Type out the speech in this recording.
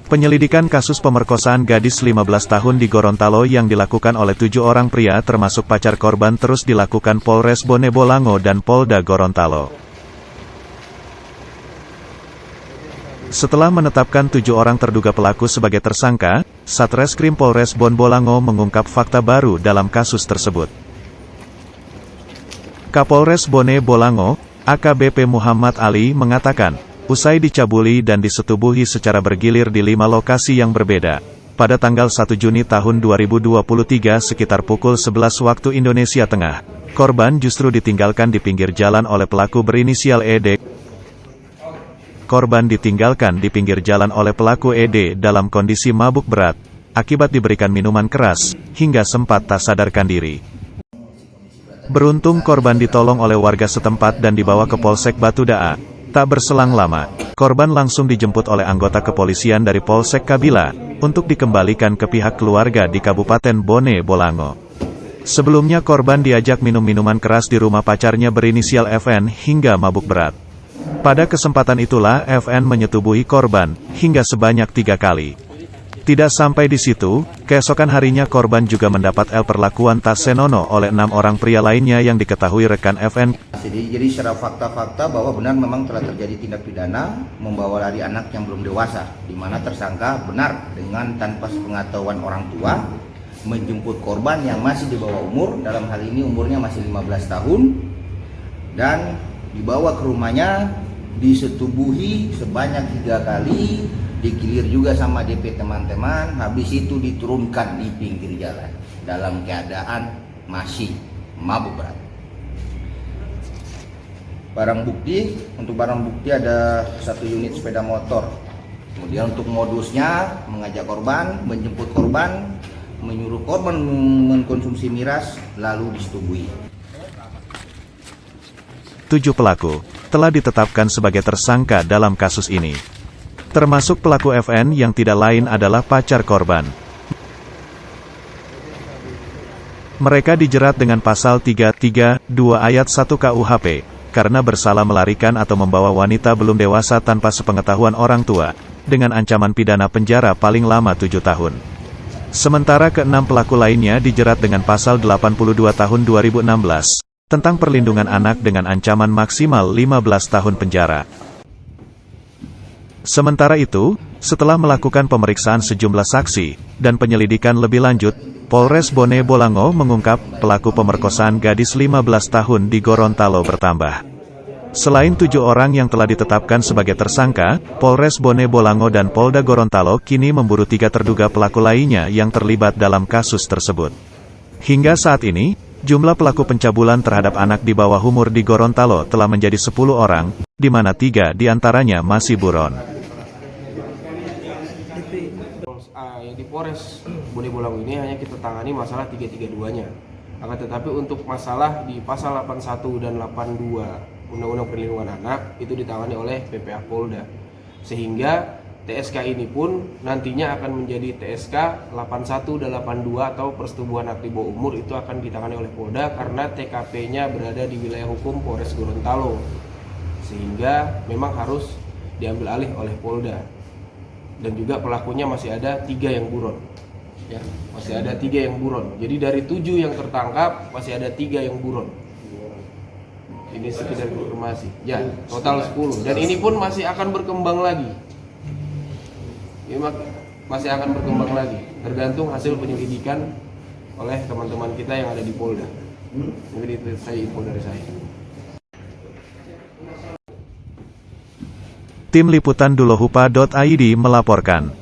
Penyelidikan kasus pemerkosaan gadis 15 tahun di Gorontalo yang dilakukan oleh 7 orang pria termasuk pacar korban terus dilakukan Polres Bone Bolango dan Polda Gorontalo. Setelah menetapkan 7 orang terduga pelaku sebagai tersangka, Satreskrim Polres Bone Bolango mengungkap fakta baru dalam kasus tersebut. Kapolres Bone Bolango, AKBP Muhammad Ali mengatakan, usai dicabuli dan disetubuhi secara bergilir di 5 lokasi yang berbeda, pada tanggal 1 Juni tahun 2023 sekitar pukul 11 waktu Indonesia Tengah, korban justru ditinggalkan di pinggir jalan oleh pelaku berinisial ED. Korban ditinggalkan di pinggir jalan oleh pelaku ED dalam kondisi mabuk berat, akibat diberikan minuman keras, hingga sempat tak sadarkan diri. Beruntung korban ditolong oleh warga setempat dan dibawa ke Polsek Batu Daa. Tak berselang lama, korban langsung dijemput oleh anggota kepolisian dari Polsek Kabila, untuk dikembalikan ke pihak keluarga di Kabupaten Bone Bolango. Sebelumnya korban diajak minum minuman keras di rumah pacarnya berinisial FN hingga mabuk berat. Pada kesempatan itulah FN menyetubuhi korban, hingga sebanyak 3 kali. Tidak sampai di situ, keesokan harinya korban juga mendapat perlakuan tak senonoh oleh 6 orang pria lainnya yang diketahui rekan FN. Jadi secara fakta-fakta bahwa benar memang telah terjadi tindak pidana membawa lari anak yang belum dewasa, di mana tersangka benar dengan tanpa sepengetahuan orang tua menjemput korban yang masih di bawah umur, dalam hal ini umurnya masih 15 tahun, dan dibawa ke rumahnya, disetubuhi sebanyak 3 kali, digilir juga sama DP teman-teman, habis itu diturunkan di pinggir jalan dalam keadaan masih mabuk berat. Untuk barang bukti ada 1 unit sepeda motor. Kemudian untuk modusnya mengajak korban, menjemput korban, menyuruh korban mengkonsumsi miras, lalu disetubuhi. 7 pelaku telah ditetapkan sebagai tersangka dalam kasus ini, termasuk pelaku FN yang tidak lain adalah pacar korban. Mereka dijerat dengan pasal 332 ayat 1 KUHP, karena bersalah melarikan atau membawa wanita belum dewasa tanpa sepengetahuan orang tua, dengan ancaman pidana penjara paling lama 7 tahun. Sementara ke-6 pelaku lainnya dijerat dengan pasal 82 tahun 2016, tentang perlindungan anak dengan ancaman maksimal 15 tahun penjara. Sementara itu, setelah melakukan pemeriksaan sejumlah saksi, dan penyelidikan lebih lanjut, Polres Bone Bolango mengungkap, pelaku pemerkosaan gadis 15 tahun di Gorontalo bertambah. Selain 7 orang yang telah ditetapkan sebagai tersangka, Polres Bone Bolango dan Polda Gorontalo kini memburu 3 terduga pelaku lainnya yang terlibat dalam kasus tersebut. Hingga saat ini, jumlah pelaku pencabulan terhadap anak di bawah umur di Gorontalo telah menjadi 10 orang, di mana 3 diantaranya masih buron. Yang di Polres Bone Bolango ini hanya kita tangani masalah 332-nya. Akan tetapi untuk masalah di pasal 81 dan 82 Undang-Undang Perlindungan Anak itu ditangani oleh PPA Polda. Sehingga TSK ini pun nantinya akan menjadi TSK 81 dan 82 atau persetubuhan anak di bawah umur, itu akan ditangani oleh Polda karena TKP-nya berada di wilayah hukum Polres Gorontalo. Sehingga memang harus diambil alih oleh Polda. Dan juga pelakunya masih ada 3 yang buron, ya, masih ada 3 yang buron. Jadi dari 7 yang tertangkap masih ada 3 yang buron. Ini sekedar informasi. Ya, total 10. Dan ini pun masih akan berkembang lagi. Ini masih akan berkembang lagi, tergantung hasil penyelidikan oleh teman-teman kita yang ada di Polda. Mungkin itu saya info dari saya. Tim Liputan Dulohupa.id melaporkan.